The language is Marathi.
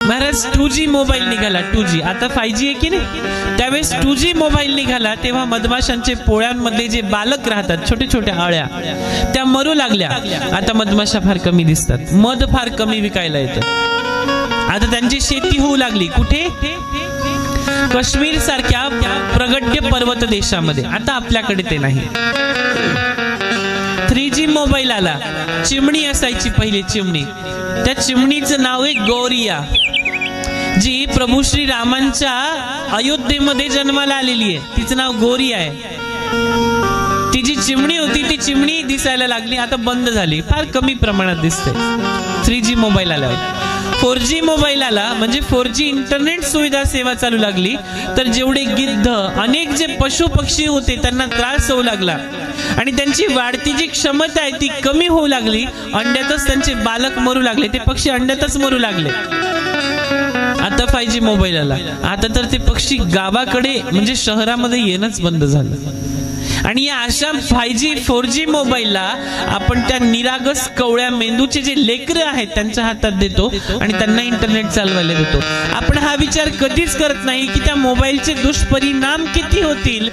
महाराज 2G मोबाईल निघाला, 2G आता 5G आहे की नाही. त्यावेळेस 2G मोबाईल निघाला तेव्हा मधमाशांचे पोळ्यांमध्ये जे बालक राहतात, छोटे छोट्या अळ्या, त्या मरू लागल्या. आता मधमाशा फार कमी दिसतात, मध फार कमी विकायला येतं. आता त्यांची शेती होऊ लागली कुठे? काश्मीर सारख्या प्रगड्य पर्वत देशामध्ये. आता आपल्याकडे ते नाही. 3G मोबाईल आला. चिमणी असायची पहिले, चिमणी. त्या चिमणीचं नाव आहे गौरिया, जी प्रभू श्री रामांच्या अयोध्येमध्ये जन्माला आलेली आहे. तिचं नाव गौरिया आहे. ती जी चिमणी होती ती चिमणी दिसायला लागली, आता बंद झाली, फार कमी प्रमाणात दिसते. 3G मोबाईल आल्यावर 4G मोबाईल आला, म्हणजे 4G इंटरनेट सुविधा सेवा चालू लागली. तर जेवढे गिद्ध, अनेक जे पशु पक्षी होते त्यांना त्रास होऊ लागला आणि त्यांची वाढती जी क्षमता आहे ती कमी होऊ लागली. अंड्यातच त्यांचे बालक मरू लागले, ते पक्षी अंड्यातच मरू लागले. आता 5G मोबाईल आला. आता तर ते पक्षी गावाकडे म्हणजे शहरामध्ये येणंच बंद झालं. आणि या अशा 5G 4G मोबाईलला आपण त्या निरागस कवळ्या मेंदूचे जे लेकरं आहेत त्यांच्या हातात देतो आणि त्यांना इंटरनेट चालवायला देतो. आपण हा विचार कधीच करत नाही की त्या मोबाईलचे दुष्परिणाम किती होतील.